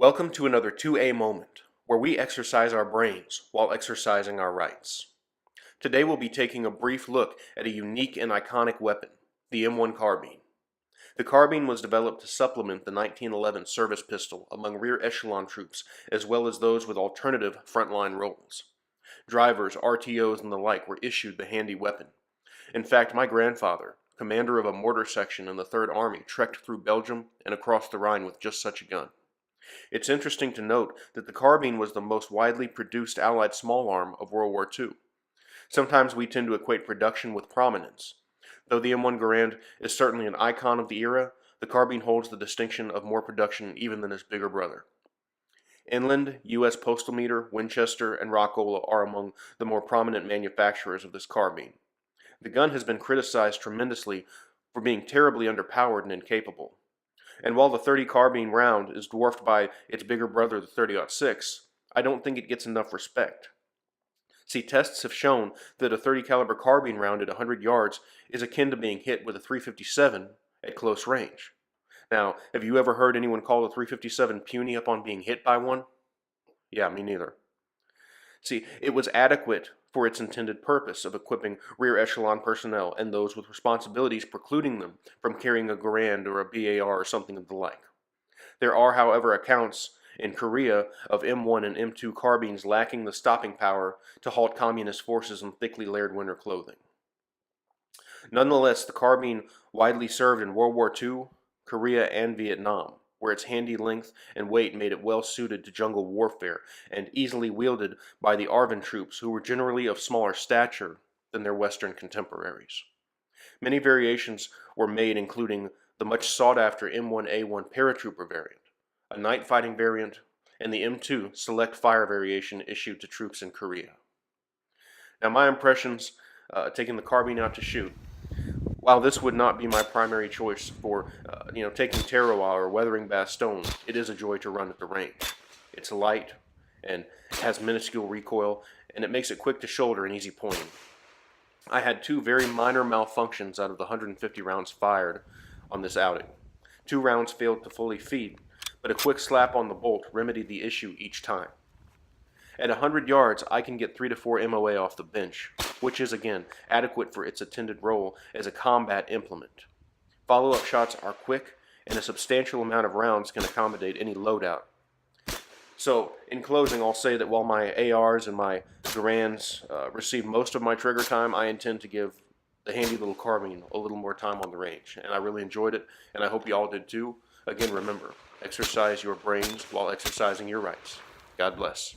Welcome to another 2A moment, where we exercise our brains while exercising our rights. Today we'll be taking a brief look at a unique and iconic weapon, the M1 Carbine. The carbine was developed to supplement the 1911 service pistol among rear echelon troops, as well as those with alternative frontline roles. Drivers, RTOs, and the like were issued the handy weapon. In fact, my grandfather, commander of a mortar section in the Third Army, trekked through Belgium and across the Rhine with just such a gun. It's interesting to note that the carbine was the most widely produced Allied small arm of World War II. Sometimes we tend to equate production with prominence. Though the M1 Garand is certainly an icon of the era, the carbine holds the distinction of more production even than its bigger brother. Inland, U.S. Postal Meter, Winchester, and Rockola are among the more prominent manufacturers of this carbine. The gun has been criticized tremendously for being terribly underpowered and incapable. And while the .30 carbine round is dwarfed by its bigger brother, the .30-06, I don't think it gets enough respect. See, tests have shown that a .30 caliber carbine round at 100 yards is akin to being hit with a .357 at close range. Now, have you ever heard anyone call a .357 puny upon being hit by one? Yeah, me neither. See, it was adequate for its intended purpose of equipping rear echelon personnel and those with responsibilities precluding them from carrying a Garand or a BAR or something of the like. There are, however, accounts in Korea of M1 and M2 carbines lacking the stopping power to halt communist forces in thickly layered winter clothing. Nonetheless, the carbine widely served in World War II, Korea, and Vietnam, where its handy length and weight made it well suited to jungle warfare and easily wielded by the ARVN troops, who were generally of smaller stature than their Western contemporaries. Many variations were made, including the much sought-after M1A1 paratrooper variant, a night fighting variant, and the M2 select fire variation issued to troops in Korea. Now, my impressions taking the carbine out to shoot. While this would not be my primary choice for, taking Terroir or weathering Bastogne, it is a joy to run at the range. It's light and has minuscule recoil, and it makes it quick to shoulder and easy pointing. I had two very minor malfunctions out of the 150 rounds fired on this outing. 2 rounds failed to fully feed, but a quick slap on the bolt remedied the issue each time. At 100 yards, I can get 3 to 4 MOA off the bench, which is, again, adequate for its intended role as a combat implement. Follow-up shots are quick, and a substantial amount of rounds can accommodate any loadout. So, in closing, I'll say that while my ARs and my Garands receive most of my trigger time, I intend to give the handy little carbine a little more time on the range, and I really enjoyed it, and I hope you all did too. Again, remember, exercise your brains while exercising your rights. God bless.